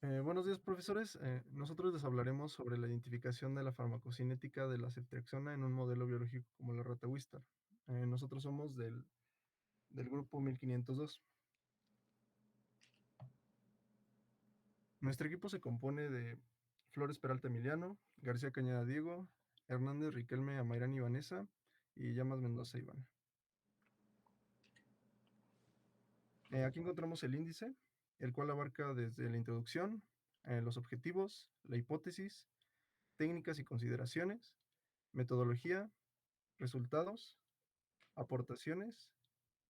Buenos días, profesores. Nosotros les hablaremos sobre la identificación de la farmacocinética de la ceftriaxona en un modelo biológico como la rata Wistar. Nosotros somos del grupo 1502. Nuestro equipo se compone de Flores Peralta Emiliano, García Cañada Diego, Hernández Riquelme Amairán y Vanessa y Llamas Mendoza Iván. Aquí encontramos el índice, el cual abarca desde la introducción, los objetivos, la hipótesis, técnicas y consideraciones, metodología, resultados, aportaciones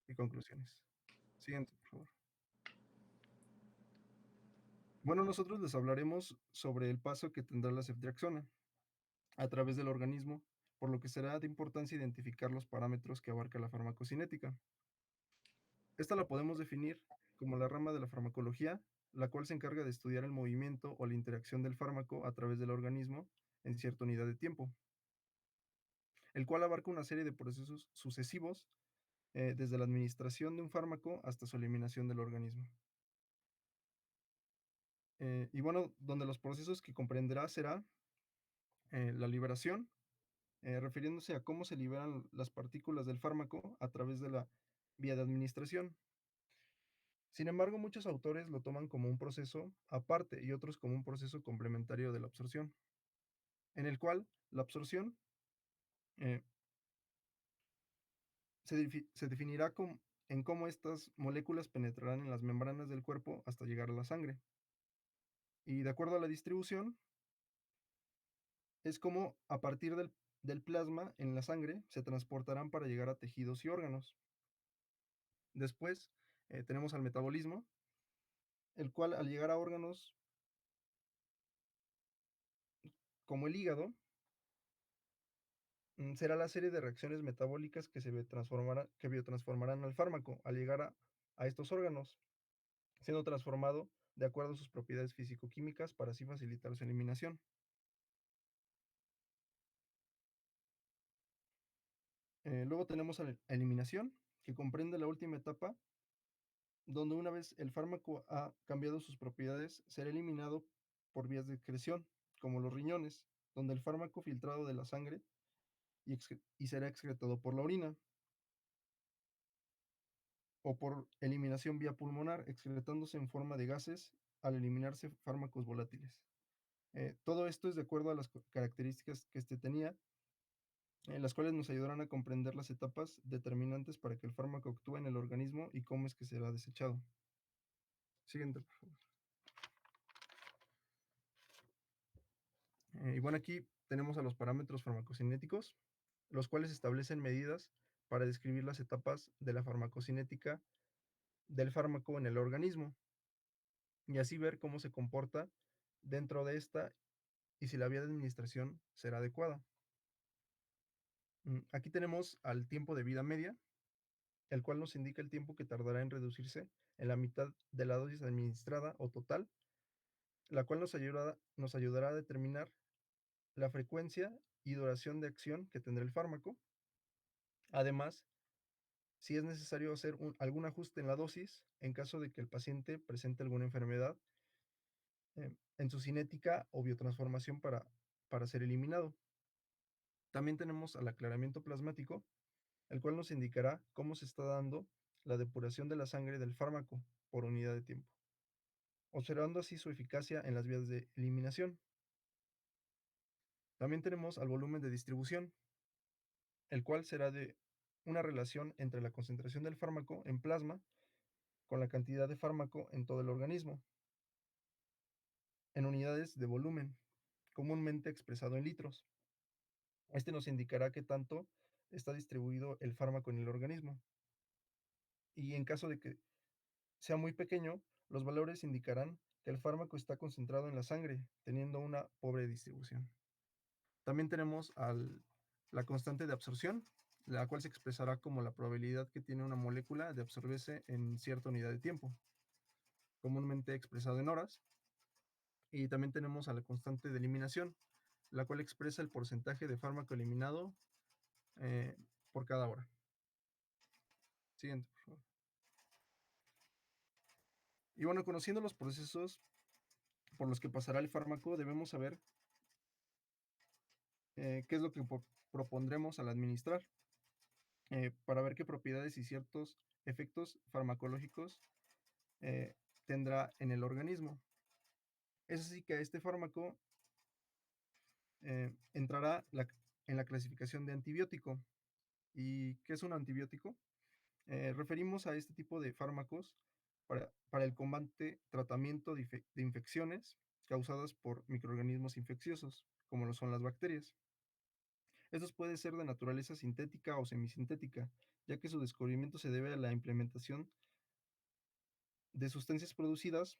y conclusiones. Siguiente, por favor. Bueno, nosotros les hablaremos sobre el paso que tendrá la ceftriaxona a través del organismo, por lo que será de importancia identificar los parámetros que abarca la farmacocinética. Esta la podemos definir como la rama de la farmacología, la cual se encarga de estudiar el movimiento o la interacción del fármaco a través del organismo en cierta unidad de tiempo, el cual abarca una serie de procesos sucesivos desde la administración de un fármaco hasta su eliminación del organismo. Y bueno, donde los procesos que comprenderá será la liberación, refiriéndose a cómo se liberan las partículas del fármaco a través de la vía de administración. Sin embargo, muchos autores lo toman como un proceso aparte y otros como un proceso complementario de la absorción, en el cual la absorción eh, se definirá en cómo estas moléculas penetrarán en las membranas del cuerpo hasta llegar a la sangre. Y de acuerdo a la distribución, es como a partir del plasma en la sangre se transportarán para llegar a tejidos y órganos. Después tenemos al metabolismo, el cual al llegar a órganos como el hígado, será la serie de reacciones metabólicas que biotransformarán al fármaco al llegar a estos órganos, siendo transformado de acuerdo a sus propiedades físico-químicas para así facilitar su eliminación. Luego tenemos a la eliminación, que comprende la última etapa donde una vez el fármaco ha cambiado sus propiedades, será eliminado por vías de excreción, como los riñones, donde el fármaco filtrado de la sangre y será excretado por la orina, o por eliminación vía pulmonar, excretándose en forma de gases al eliminarse fármacos volátiles. Todo esto es de acuerdo a las características que este tenía, las cuales nos ayudarán a comprender las etapas determinantes para que el fármaco actúe en el organismo y cómo es que será desechado. Siguiente, por favor. Y bueno, aquí tenemos a los parámetros farmacocinéticos, los cuales establecen medidas para describir las etapas de la farmacocinética del fármaco en el organismo y así ver cómo se comporta dentro de esta y si la vía de administración será adecuada. Aquí tenemos al tiempo de vida media, el cual nos indica el tiempo que tardará en reducirse en la mitad de la dosis administrada o total, la cual nos ayudará a determinar la frecuencia y duración de acción que tendrá el fármaco. Además, si es necesario hacer algún ajuste en la dosis en caso de que el paciente presente alguna enfermedad en su cinética o biotransformación para ser eliminado. También tenemos al aclaramiento plasmático, el cual nos indicará cómo se está dando la depuración de la sangre del fármaco por unidad de tiempo, observando así su eficacia en las vías de eliminación. También tenemos al volumen de distribución, el cual será de una relación entre la concentración del fármaco en plasma con la cantidad de fármaco en todo el organismo, en unidades de volumen, comúnmente expresado en litros. Este nos indicará qué tanto está distribuido el fármaco en el organismo. Y en caso de que sea muy pequeño, los valores indicarán que el fármaco está concentrado en la sangre, teniendo una pobre distribución. También tenemos la constante de absorción, la cual se expresará como la probabilidad que tiene una molécula de absorberse en cierta unidad de tiempo, comúnmente expresado en horas. Y también tenemos a la constante de eliminación, la cual expresa el porcentaje de fármaco eliminado eh, por cada hora. Siguiente, por favor. Y bueno, conociendo los procesos por los que pasará el fármaco, debemos saber qué es lo que propondremos al administrar, para ver qué propiedades y ciertos efectos farmacológicos eh, tendrá en el organismo. Es así que este fármaco entrará en la clasificación de antibiótico. ¿Y qué es un antibiótico? Referimos a este tipo de fármacos para el combate, tratamiento de infecciones causadas por microorganismos infecciosos, como lo son las bacterias. Estos pueden ser de naturaleza sintética o semisintética, ya que su descubrimiento se debe a la implementación de sustancias producidas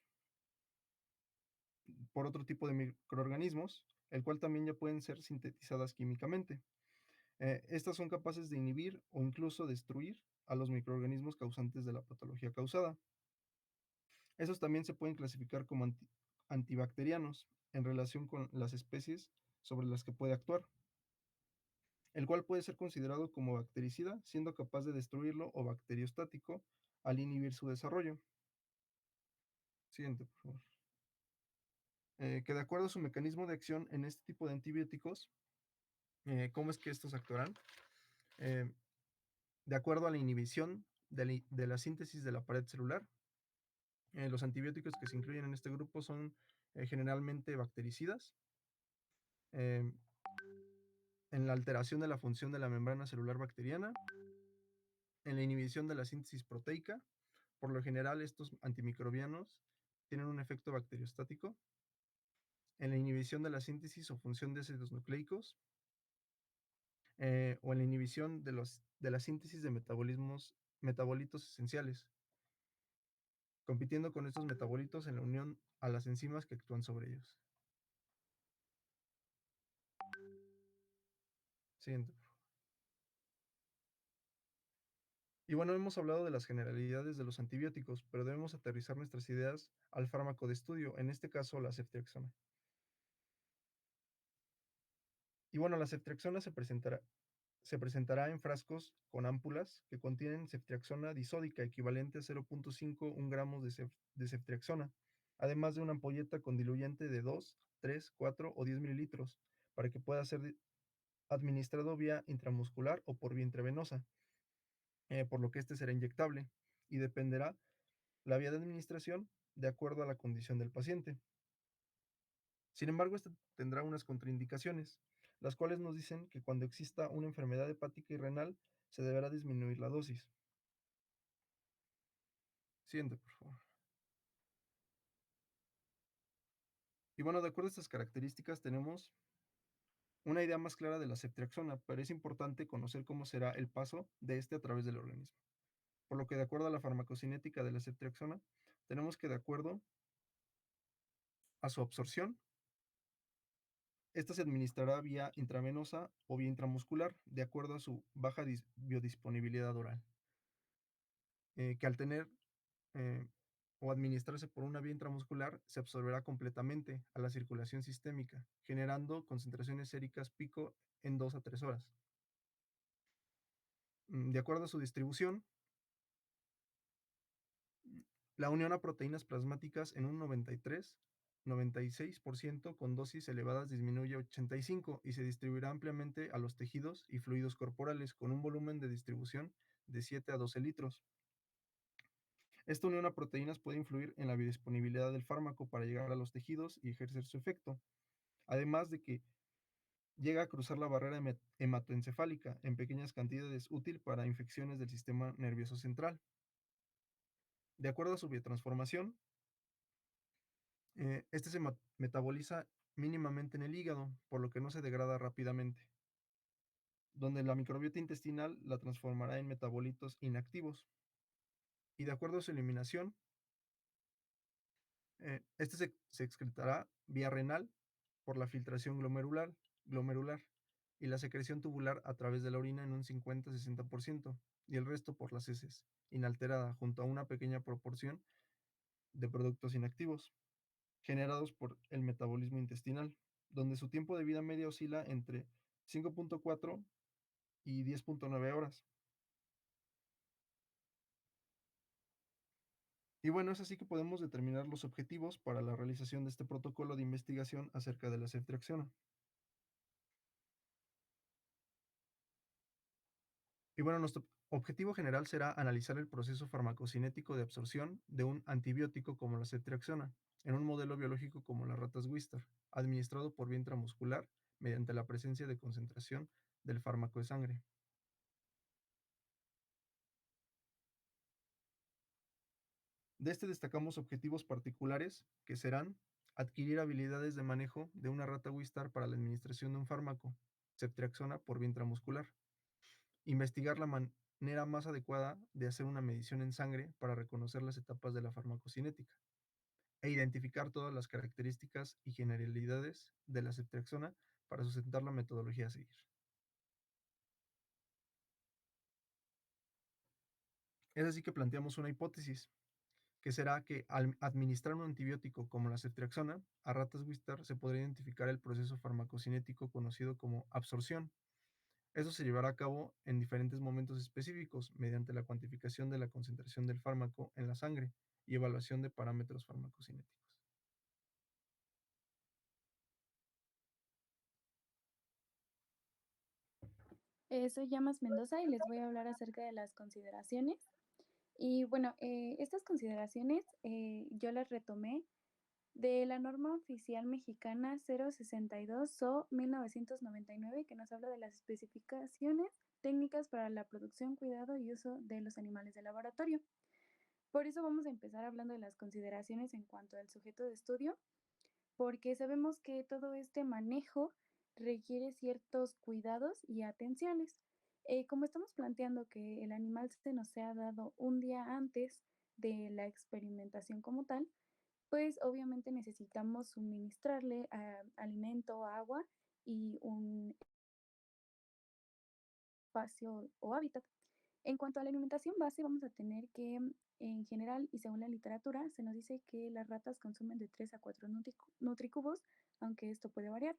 por otro tipo de microorganismos, el cual también ya pueden ser sintetizadas químicamente. Estas son capaces de inhibir o incluso destruir a los microorganismos causantes de la patología causada. Esos también se pueden clasificar como antibacterianos en relación con las especies sobre las que puede actuar, el cual puede ser considerado como bactericida, siendo capaz de destruirlo, o bacteriostático al inhibir su desarrollo. Siguiente, por favor. Que de acuerdo a su mecanismo de acción en este tipo de antibióticos, ¿cómo es que estos actuarán? Eh, de acuerdo a la inhibición de la síntesis de la pared celular, los antibióticos que se incluyen en este grupo son generalmente bactericidas, eh, en la alteración de la función de la membrana celular bacteriana, en la inhibición de la síntesis proteica. Por lo general, estos antimicrobianos tienen un efecto bacteriostático, en la inhibición de la síntesis o función de ácidos nucleicos, o en la inhibición de la síntesis de metabolitos esenciales, compitiendo con estos metabolitos en la unión a las enzimas que actúan sobre ellos. Siguiente. Y bueno, hemos hablado de las generalidades de los antibióticos, pero debemos aterrizar nuestras ideas al fármaco de estudio, en este caso la ceftriaxona. Y bueno, la ceftriaxona se presentará en frascos con ámpulas que contienen ceftriaxona disódica equivalente a 0.51 gramos de ceftriaxona, además de una ampolleta con diluyente de 2, 3, 4 o 10 mililitros, para que pueda ser administrado vía intramuscular o por vía intravenosa, por lo que este será inyectable y dependerá la vía de administración de acuerdo a la condición del paciente. Sin embargo, este tendrá unas contraindicaciones, las cuales nos dicen que cuando exista una enfermedad hepática y renal, se deberá disminuir la dosis. Siguiente, por favor. Y bueno, de acuerdo a estas características, tenemos una idea más clara de la ceftriaxona, pero es importante conocer cómo será el paso de este a través del organismo. Por lo que, de acuerdo a la farmacocinética de la ceftriaxona, tenemos que, de acuerdo a su absorción, esta se administrará vía intravenosa o vía intramuscular, de acuerdo a su baja biodisponibilidad oral, que al tener eh, o administrarse por una vía intramuscular, se absorberá completamente a la circulación sistémica, generando concentraciones séricas pico en 2 a 3 horas. De acuerdo a su distribución, la unión a proteínas plasmáticas en un 96% con dosis elevadas disminuye a 85 y se distribuirá ampliamente a los tejidos y fluidos corporales con un volumen de distribución de 7 a 12 litros. Esta unión a proteínas puede influir en la biodisponibilidad del fármaco para llegar a los tejidos y ejercer su efecto, además de que llega a cruzar la barrera hematoencefálica en pequeñas cantidades, útil para infecciones del sistema nervioso central. De acuerdo a su biotransformación, este se metaboliza mínimamente en el hígado, por lo que no se degrada rápidamente, donde la microbiota intestinal la transformará en metabolitos inactivos. Y de acuerdo a su eliminación, este se excretará vía renal por la filtración glomerular y la secreción tubular a través de la orina en un 50-60% y el resto por las heces, inalterada, junto a una pequeña proporción de productos inactivos, generados por el metabolismo intestinal, donde su tiempo de vida media oscila entre 5.4 y 10.9 horas. Y bueno, es así que podemos determinar los objetivos para la realización de este protocolo de investigación acerca de la ceftriaxona. Y bueno, nuestro objetivo general será analizar el proceso farmacocinético de absorción de un antibiótico como la ceftriaxona en un modelo biológico como las ratas Wistar, administrado por vía intramuscular mediante la presencia de concentración del fármaco de sangre. De este destacamos objetivos particulares que serán adquirir habilidades de manejo de una rata Wistar para la administración de un fármaco, ceftriaxona por vía intramuscular, investigar la manera más adecuada de hacer una medición en sangre para reconocer las etapas de la farmacocinética e identificar todas las características y generalidades de la ceftriaxona para sustentar la metodología a seguir. Es así que planteamos una hipótesis, que será que al administrar un antibiótico como la ceftriaxona a ratas Wistar se podría identificar el proceso farmacocinético conocido como absorción. Eso se llevará a cabo en diferentes momentos específicos mediante la cuantificación de la concentración del fármaco en la sangre y evaluación de parámetros farmacocinéticos. Soy Llamas Mendoza y les voy a hablar acerca de las consideraciones. Y bueno, estas consideraciones yo las retomé de la norma oficial mexicana 062 SO 1999, que nos habla de las especificaciones técnicas para la producción, cuidado y uso de los animales de laboratorio. Por eso vamos a empezar hablando de las consideraciones en cuanto al sujeto de estudio, porque sabemos que todo este manejo requiere ciertos cuidados y atenciones. Como estamos planteando que el animal se nos sea dado un día antes de la experimentación como tal, pues obviamente necesitamos suministrarle alimento, agua y un espacio o hábitat. En cuanto a la alimentación base, vamos a tener que, en general y según la literatura, se nos dice que las ratas consumen de 3 a 4 nutricubos, aunque esto puede variar.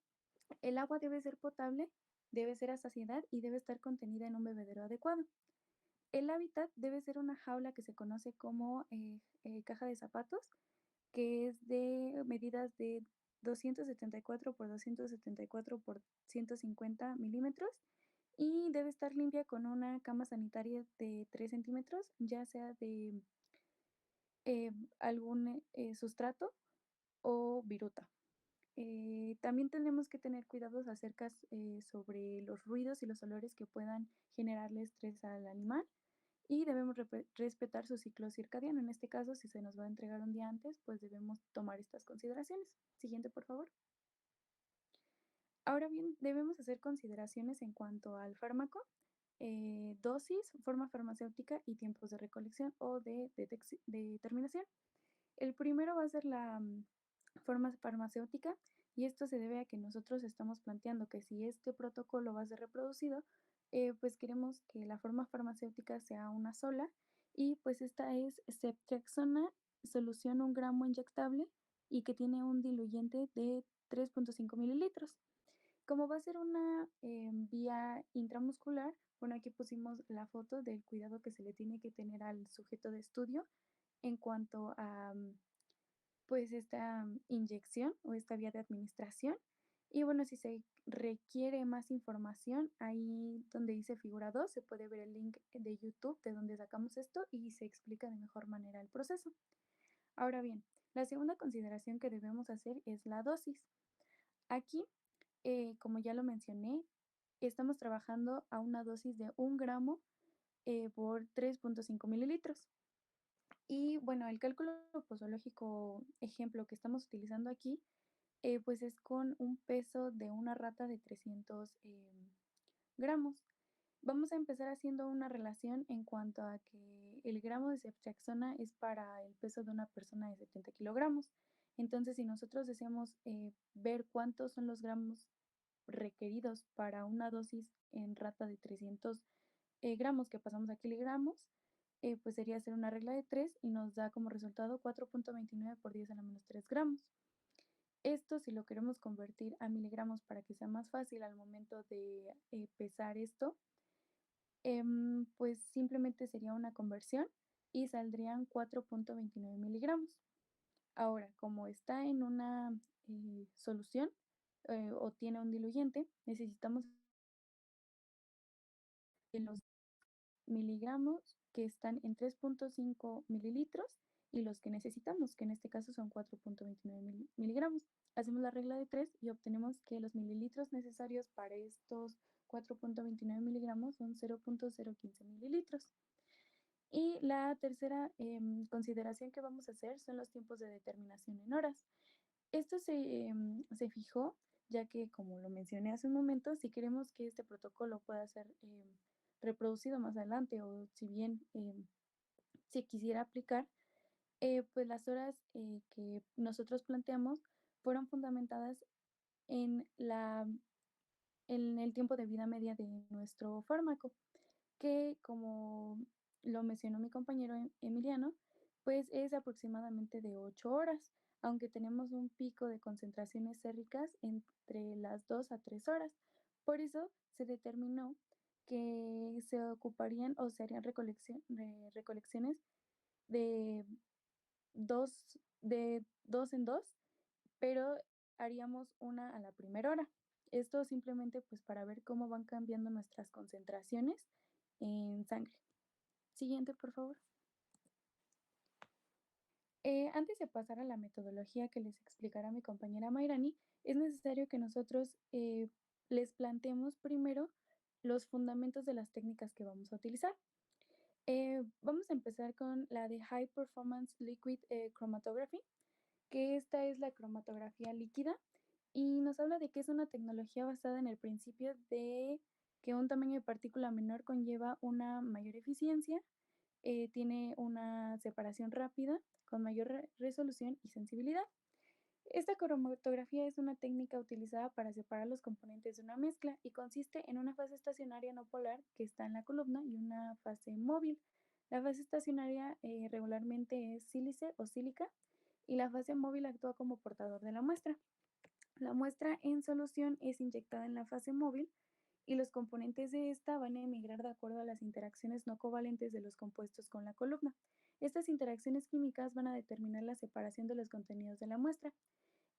El agua debe ser potable, debe ser a saciedad y debe estar contenida en un bebedero adecuado. El hábitat debe ser una jaula que se conoce como caja de zapatos, que es de medidas de 274 por 274 por 150 milímetros y debe estar limpia con una cama sanitaria de 3 centímetros, ya sea de eh, algún sustrato o viruta. También tenemos que tener cuidados acerca sobre los ruidos y los olores que puedan generarle estrés al animal y debemos respetar su ciclo circadiano. En este caso, si se nos va a entregar un día antes, pues debemos tomar estas consideraciones. Siguiente, por favor. Ahora bien, debemos hacer consideraciones en cuanto al fármaco, dosis, forma farmacéutica y tiempos de recolección o de determinación. El primero va a ser la forma farmacéutica y esto se debe a que nosotros estamos planteando que si este protocolo va a ser reproducido, pues queremos que la forma farmacéutica sea una sola y pues esta es ceftriaxona, solución 1 gramo inyectable y que tiene un diluyente de 3.5 mililitros. Como va a ser una vía intramuscular, bueno, aquí pusimos la foto del cuidado que se le tiene que tener al sujeto de estudio en cuanto a pues esta inyección o esta vía de administración. Y bueno, si se requiere más información, ahí donde dice figura 2 se puede ver el link de YouTube de donde sacamos esto y se explica de mejor manera el proceso. Ahora bien, la segunda consideración que debemos hacer es la dosis. Aquí, como ya lo mencioné, estamos trabajando a una dosis de 1 gramo por 3.5 mililitros. Y bueno, el cálculo posológico ejemplo que estamos utilizando aquí, pues es con un peso de una rata de 300 gramos. Vamos a empezar haciendo una relación en cuanto a que el gramo de ceftriaxona es para el peso de una persona de 70 kilogramos. Entonces, si nosotros deseamos ver cuántos son los gramos requeridos para una dosis en rata de 300 gramos que pasamos a kilogramos, pues sería hacer una regla de 3 y nos da como resultado 4.29 por 10 a la menos 3 gramos. Esto, si lo queremos convertir a miligramos para que sea más fácil al momento de pesar esto, pues simplemente sería una conversión y saldrían 4.29 miligramos. Ahora, como está en una solución o tiene un diluyente, necesitamos que los miligramos que están en 3.5 mililitros y los que necesitamos, que en este caso son 4.29 miligramos. Hacemos la regla de 3 y obtenemos que los mililitros necesarios para estos 4.29 miligramos son 0.015 mililitros. Y la tercera consideración que vamos a hacer son los tiempos de determinación en horas. Esto se fijó ya que, como lo mencioné hace un momento, si queremos que este protocolo pueda ser reproducido más adelante o si bien se quisiera aplicar, pues las horas que nosotros planteamos fueron fundamentadas en, en el tiempo de vida media de nuestro fármaco, que como lo mencionó mi compañero Emiliano, pues es aproximadamente de 8 horas, aunque tenemos un pico de concentraciones séricas entre las 2 a 3 horas. Por eso se determinó que se ocuparían o se harían recolecciones de dos en dos, pero haríamos una a la primera hora. Esto simplemente pues para ver cómo van cambiando nuestras concentraciones en sangre. Siguiente, por favor. Antes de pasar a la metodología que les explicará mi compañera Mayrani, es necesario que nosotros les planteemos primero los fundamentos de las técnicas que vamos a utilizar. Vamos a empezar con la de High Performance Liquid Chromatography, que esta es la cromatografía líquida y nos habla de que es una tecnología basada en el principio de que un tamaño de partícula menor conlleva una mayor eficiencia, tiene una separación rápida, con mayor resolución y sensibilidad. Esta cromatografía es una técnica utilizada para separar los componentes de una mezcla y consiste en una fase estacionaria no polar que está en la columna y una fase móvil. La fase estacionaria regularmente es sílice o sílica y la fase móvil actúa como portador de la muestra. La muestra en solución es inyectada en la fase móvil y los componentes de esta van a emigrar de acuerdo a las interacciones no covalentes de los compuestos con la columna. Estas interacciones químicas van a determinar la separación de los contenidos de la muestra.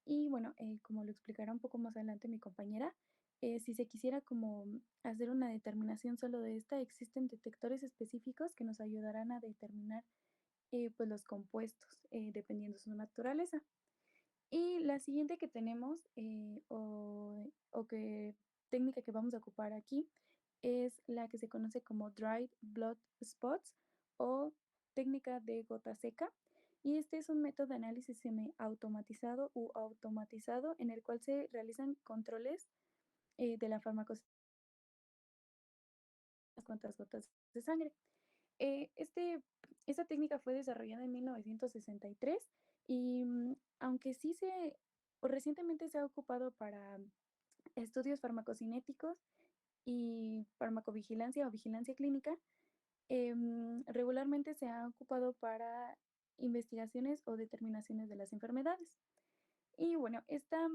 Y bueno, como lo explicará un poco más adelante mi compañera, si se quisiera como hacer una determinación solo de esta, existen detectores específicos que nos ayudarán a determinar pues los compuestos dependiendo de su naturaleza. Y la siguiente que tenemos, o que técnica que vamos a ocupar aquí, es la que se conoce como dried blood spots o técnica de gota seca. Y este es un método de análisis semiautomatizado u automatizado en el cual se realizan controles de la farmacosíntesis de cuantas gotas de sangre. Eh, este, esta técnica fue desarrollada en 1963 y aunque sí o recientemente se ha ocupado para estudios farmacocinéticos y farmacovigilancia o vigilancia clínica, regularmente se ha ocupado para investigaciones o determinaciones de las enfermedades. Y bueno, esta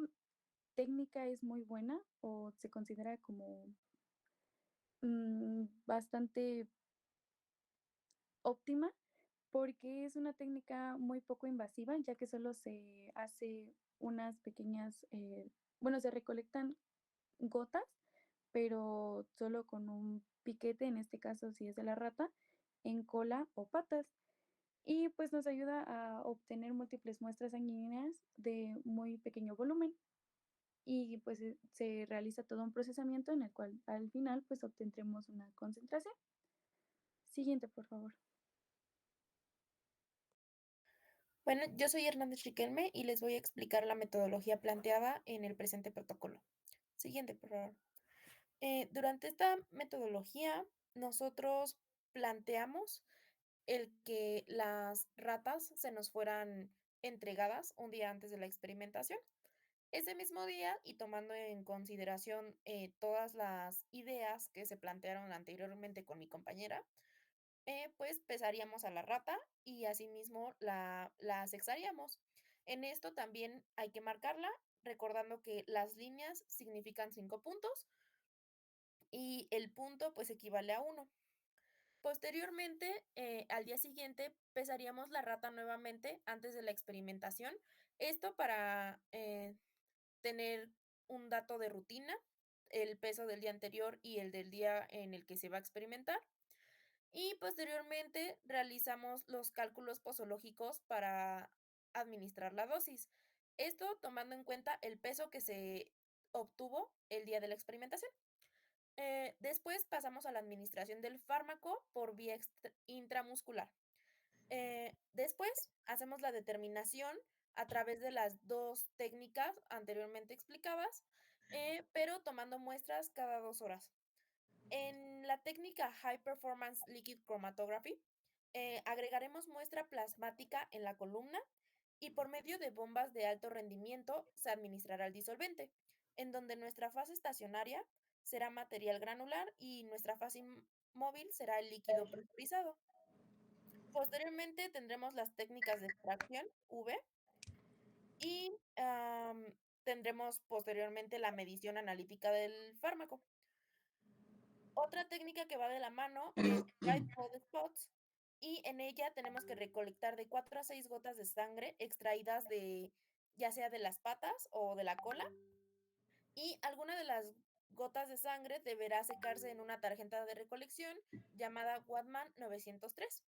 técnica es muy buena o se considera como bastante óptima porque es una técnica muy poco invasiva, ya que solo se hace unas pequeñas, bueno, se recolectan gotas, pero solo con un piquete, en este caso si es de la rata, en cola o patas. Y pues nos ayuda a obtener múltiples muestras sanguíneas de muy pequeño volumen. Y pues se realiza todo un procesamiento en el cual al final pues obtendremos una concentración. Siguiente, por favor. Bueno, yo soy Hernández Riquelme y les voy a explicar la metodología planteada en el presente protocolo. Siguiente, por favor. Durante esta metodología, nosotros planteamos el que las ratas se nos fueran entregadas un día antes de la experimentación. Ese mismo día, y tomando en consideración todas las ideas que se plantearon anteriormente con mi compañera, pues pesaríamos a la rata y asimismo la sexaríamos. En esto también hay que marcarla, recordando que las líneas significan 5 puntos y el punto pues equivale a 1. Posteriormente, al día siguiente, pesaríamos la rata nuevamente antes de la experimentación. Esto para tener un dato de rutina, el peso del día anterior y el del día en el que se va a experimentar. Y posteriormente realizamos los cálculos posológicos para administrar la dosis. Esto tomando en cuenta el peso que se obtuvo el día de la experimentación. Después pasamos a la administración del fármaco por vía intramuscular. Después hacemos la determinación a través de las 2 técnicas anteriormente explicadas, pero tomando muestras cada 2 horas. En la técnica High Performance Liquid Chromatography, agregaremos muestra plasmática en la columna y por medio de bombas de alto rendimiento se administrará el disolvente, en donde nuestra fase estacionaria será material granular y nuestra fase móvil será el líquido presurizado. Posteriormente tendremos las técnicas de extracción UV y tendremos posteriormente la medición analítica del fármaco. Otra técnica que va de la mano es White Blood Spots, y en ella tenemos que recolectar de 4 a 6 gotas de sangre extraídas de, ya sea de las patas o de la cola, y alguna de las gotas de sangre deberá secarse en una tarjeta de recolección llamada Watman 903.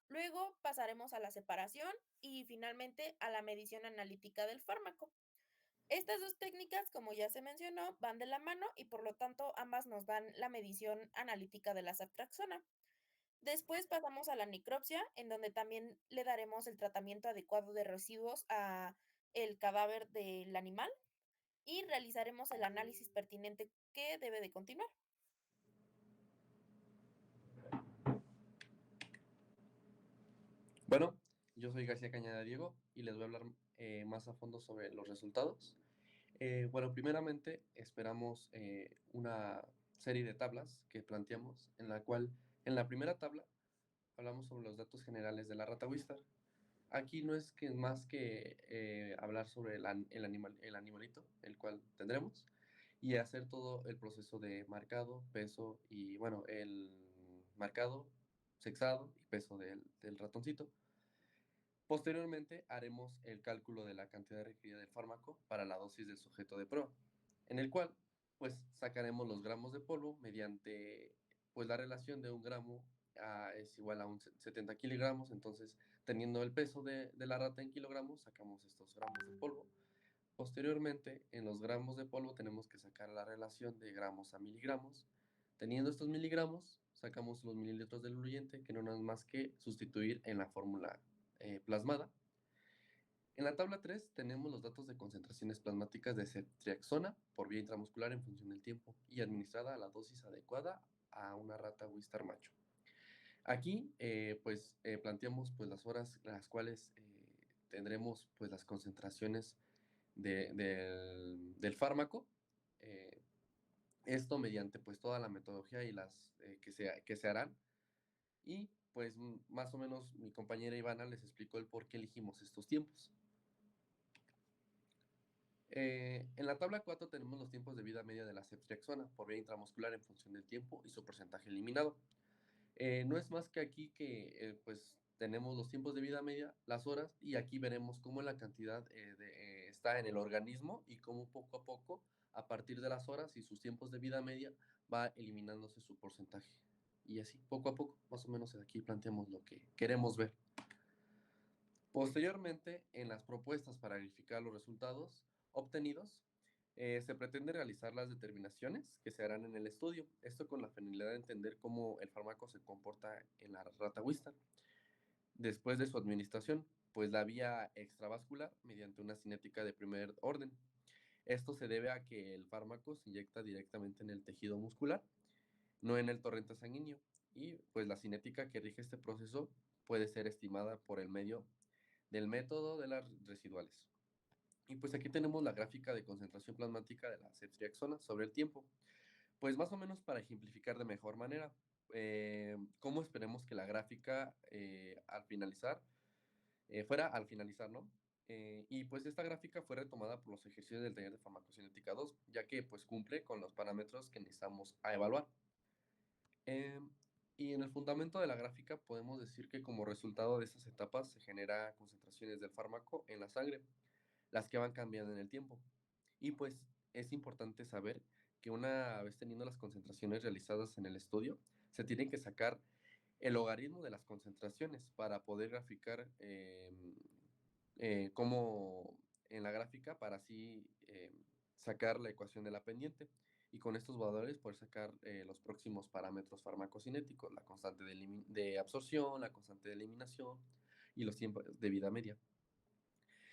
Luego pasaremos a la separación y finalmente a la medición analítica del fármaco. Estas 2 técnicas, como ya se mencionó, van de la mano y por lo tanto ambas nos dan la medición analítica de la subtraxona. Después pasamos a la necropsia, en donde también le daremos el tratamiento adecuado de residuos a el cadáver del animal y realizaremos el análisis pertinente que debe de continuar. Bueno, yo soy García Cañada Diego y les voy a hablar más a fondo sobre los resultados. Bueno, primeramente esperamos una serie de tablas que planteamos, en la cual en la primera tabla hablamos sobre los datos generales de la rata Wistar. Aquí no es que más que hablar sobre el animalito, el cual tendremos, y hacer todo el proceso de marcado, peso y, bueno, el marcado, sexado y peso del ratoncito. Posteriormente haremos el cálculo de la cantidad requerida del fármaco para la dosis del sujeto de prueba, en el cual pues sacaremos los gramos de polvo mediante pues la relación de un gramo es igual a 70 kilogramos. Entonces, teniendo el peso de la rata en kilogramos, sacamos estos gramos de polvo. Posteriormente, en los gramos de polvo tenemos que sacar la relación de gramos a miligramos. Teniendo estos miligramos, sacamos los mililitros del diluyente, que no es más que sustituir en la fórmula plasmada. En la tabla 3 tenemos los datos de concentraciones plasmáticas de ceftriaxona por vía intramuscular en función del tiempo y administrada a la dosis adecuada a una rata Wistar macho. Aquí planteamos pues las horas en las cuales tendremos pues las concentraciones del fármaco. Esto mediante pues toda la metodología y las que se harán. Y pues más o menos mi compañera Ivana les explicó el por qué elegimos estos tiempos. En la tabla 4 tenemos los tiempos de vida media de la ceftriaxona por vía intramuscular en función del tiempo y su porcentaje eliminado. No es más que aquí que pues tenemos los tiempos de vida media, las horas, y aquí veremos cómo la cantidad está en el organismo y cómo poco a poco, a partir de las horas y sus tiempos de vida media, va eliminándose su porcentaje. Y así, poco a poco, más o menos aquí planteamos lo que queremos ver. Posteriormente, en las propuestas para verificar los resultados obtenidos, se pretende realizar las determinaciones que se harán en el estudio, esto con la finalidad de entender cómo el fármaco se comporta en la rata Wistar después de su administración, pues la vía extravascular mediante una cinética de primer orden. Esto se debe a que el fármaco se inyecta directamente en el tejido muscular, no en el torrente sanguíneo, y pues la cinética que rige este proceso puede ser estimada por el medio del método de las residuales. Y pues aquí tenemos la gráfica de concentración plasmática de la ceftriaxona sobre el tiempo. Pues más o menos para ejemplificar de mejor manera, cómo esperemos que la gráfica fuera al finalizar, ¿no? Y pues esta gráfica fue retomada por los ejercicios del taller de farmacocinética 2, ya que pues cumple con los parámetros que necesitamos a evaluar. Y en el fundamento de la gráfica podemos decir que como resultado de esas etapas se genera concentraciones del fármaco en la sangre, las que van cambiando en el tiempo. Y pues es importante saber que una vez teniendo las concentraciones realizadas en el estudio, se tiene que sacar el logaritmo de las concentraciones para poder graficar cómo en la gráfica para así sacar la ecuación de la pendiente y con estos valores poder sacar los próximos parámetros farmacocinéticos, la constante de absorción, la constante de eliminación y los tiempos de vida media.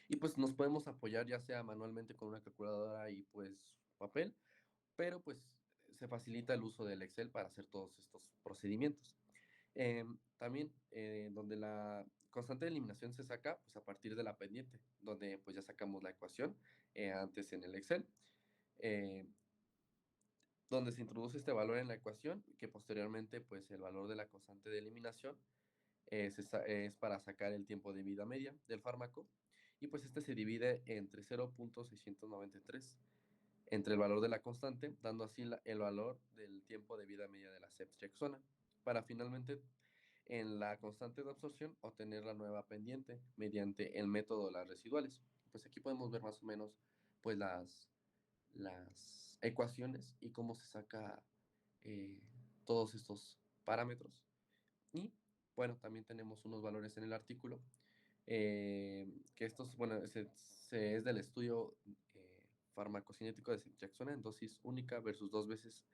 Y pues nos podemos apoyar ya sea manualmente con una calculadora y pues papel, pero pues se facilita el uso del Excel para hacer todos estos procedimientos. También donde la constante de eliminación se saca pues a partir de la pendiente, donde pues ya sacamos la ecuación antes en el Excel, eh, donde se introduce este valor en la ecuación, que posteriormente pues el valor de la constante de eliminación es para sacar el tiempo de vida media del fármaco, y pues este se divide entre 0.693 entre el valor de la constante, dando así el valor del tiempo de vida media de la ceftriaxona, para finalmente en la constante de absorción obtener la nueva pendiente mediante el método de las residuales. Pues aquí podemos ver más o menos pues las ecuaciones y cómo se saca eh, todos estos parámetros. Y bueno, también tenemos unos valores en el artículo, que estos, bueno, es del estudio farmacocinético de ceftriaxona en dosis única versus 2 veces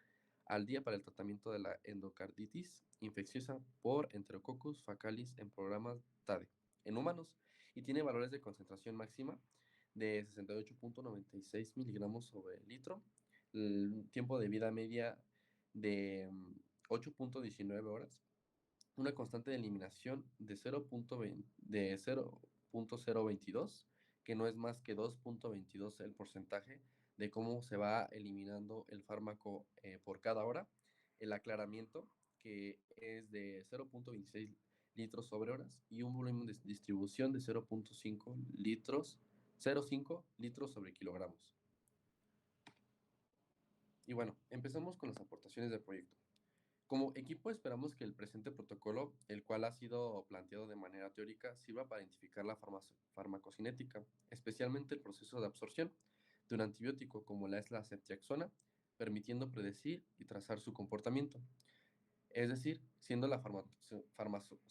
al día para el tratamiento de la endocarditis infecciosa por Enterococcus faecalis en programas TADE en humanos y tiene valores de concentración máxima de 68.96 miligramos sobre litro, el tiempo de vida media de 8.19 horas, una constante de eliminación de 0.022, que no es más que 2.22 el porcentaje de cómo se va eliminando el fármaco por cada hora, el aclaramiento, que es de 0.26 litros sobre horas, y un volumen de distribución de 0.5 litros, 0.5 litros sobre kilogramos. Y bueno, empezamos con las aportaciones del proyecto. Como equipo esperamos que el presente protocolo, el cual ha sido planteado de manera teórica, sirva para identificar la farmacocinética, especialmente el proceso de absorción de un antibiótico como es la ceftriaxona, permitiendo predecir y trazar su comportamiento. Es decir, siendo la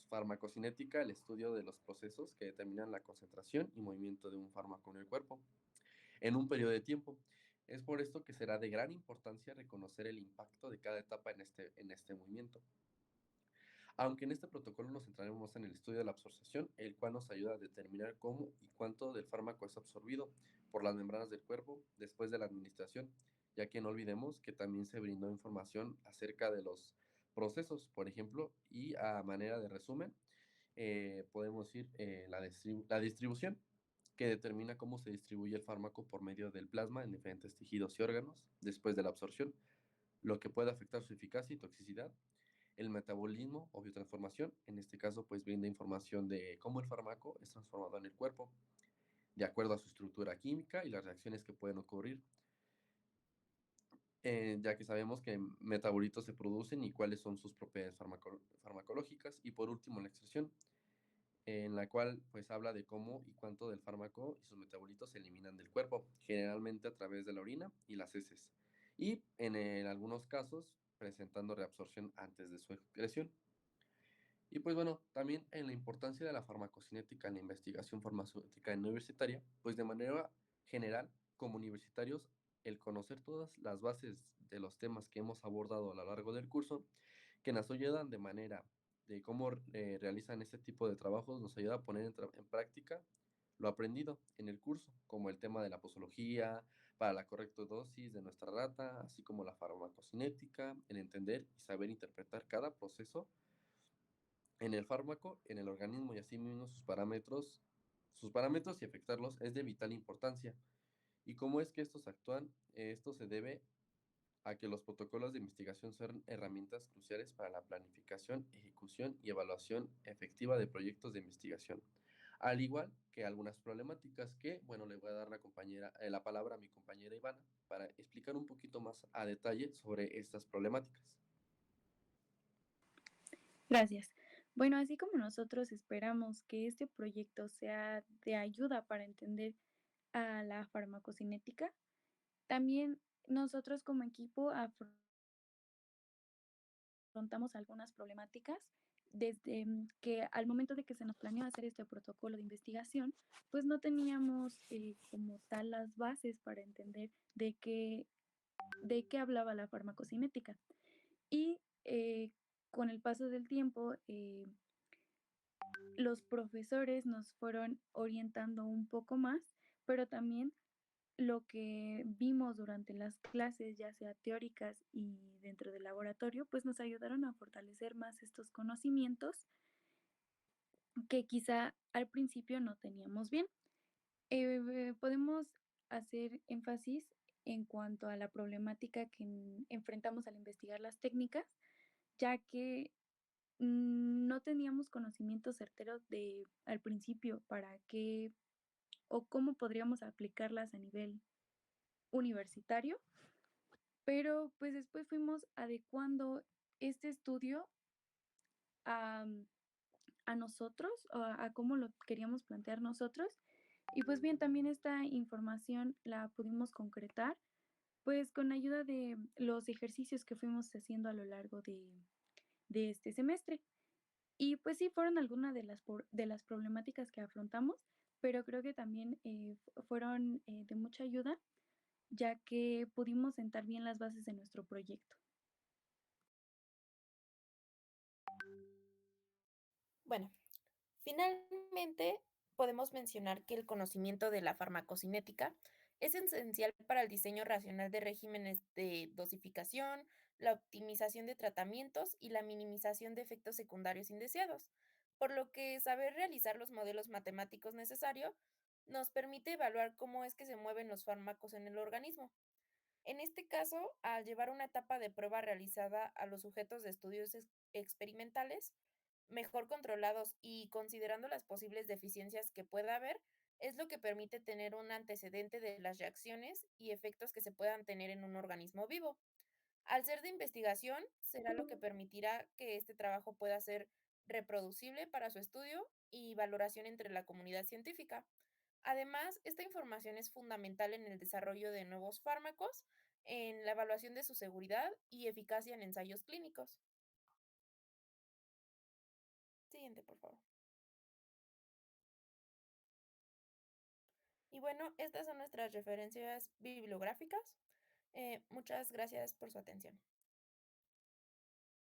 farmacocinética el estudio de los procesos que determinan la concentración y movimiento de un fármaco en el cuerpo en un periodo de tiempo. Es por esto que será de gran importancia reconocer el impacto de cada etapa en este movimiento. Aunque en este protocolo nos centraremos en el estudio de la absorción, el cual nos ayuda a determinar cómo y cuánto del fármaco es absorbido por las membranas del cuerpo después de la administración, ya que no olvidemos que también se brindó información acerca de los procesos, por ejemplo, y a manera de resumen, podemos decir la distribución, que determina cómo se distribuye el fármaco por medio del plasma en diferentes tejidos y órganos después de la absorción, lo que puede afectar su eficacia y toxicidad. El metabolismo o biotransformación, en este caso, pues brinda información de cómo el fármaco es transformado en el cuerpo, de acuerdo a su estructura química y las reacciones que pueden ocurrir, ya que sabemos que metabolitos se producen y cuáles son sus propiedades farmacológicas. Y por último, la excreción, en la cual pues habla de cómo y cuánto del fármaco y sus metabolitos se eliminan del cuerpo, generalmente a través de la orina y las heces, y en algunos casos presentando reabsorción antes de su excreción. Y pues bueno, también en la importancia de la farmacocinética en la investigación farmacéutica universitaria, pues de manera general, como universitarios, el conocer todas las bases de los temas que hemos abordado a lo largo del curso, que nos ayudan de manera de cómo realizan este tipo de trabajos, nos ayuda a poner en práctica lo aprendido en el curso, como el tema de la posología, para la correcta dosis de nuestra rata, así como la farmacocinética, el entender y saber interpretar cada proceso en el fármaco, en el organismo y asimismo sus parámetros y afectarlos es de vital importancia. ¿Y cómo es que estos actúan? Esto se debe a que los protocolos de investigación son herramientas cruciales para la planificación, ejecución y evaluación efectiva de proyectos de investigación, al igual que algunas problemáticas que, bueno, le voy a dar la palabra a mi compañera Ivana para explicar un poquito más a detalle sobre estas problemáticas. Gracias. Bueno, así como nosotros esperamos que este proyecto sea de ayuda para entender a la farmacocinética, también nosotros como equipo afrontamos algunas problemáticas desde que al momento de que se nos planeó hacer este protocolo de investigación, pues no teníamos como tal las bases para entender de qué hablaba la farmacocinética. Y con el paso del tiempo, los profesores nos fueron orientando un poco más, pero también lo que vimos durante las clases, ya sea teóricas y dentro del laboratorio, pues nos ayudaron a fortalecer más estos conocimientos que quizá al principio no teníamos bien. Podemos hacer énfasis en cuanto a la problemática que enfrentamos al investigar las técnicas, ya que no teníamos conocimiento certero de al principio para qué o cómo podríamos aplicarlas a nivel universitario, pero pues después fuimos adecuando este estudio a, a nosotros, a cómo lo queríamos plantear nosotros. Y pues bien, también esta información la pudimos concretar pues con ayuda de los ejercicios que fuimos haciendo a lo largo de este semestre. Y pues sí, fueron algunas de las problemáticas que afrontamos, pero creo que también fueron de mucha ayuda, ya que pudimos sentar bien las bases de nuestro proyecto. Bueno, finalmente podemos mencionar que el conocimiento de la farmacocinética es esencial para el diseño racional de regímenes de dosificación, la optimización de tratamientos y la minimización de efectos secundarios indeseados, por lo que saber realizar los modelos matemáticos necesarios nos permite evaluar cómo es que se mueven los fármacos en el organismo. En este caso, al llevar una etapa de prueba realizada a los sujetos de estudios experimentales, mejor controlados y considerando las posibles deficiencias que pueda haber, es lo que permite tener un antecedente de las reacciones y efectos que se puedan tener en un organismo vivo. Al ser de investigación, será lo que permitirá que este trabajo pueda ser reproducible para su estudio y valoración entre la comunidad científica. Además, esta información es fundamental en el desarrollo de nuevos fármacos, en la evaluación de su seguridad y eficacia en ensayos clínicos. Siguiente, por favor. Y bueno, estas son nuestras referencias bibliográficas. Muchas gracias por su atención.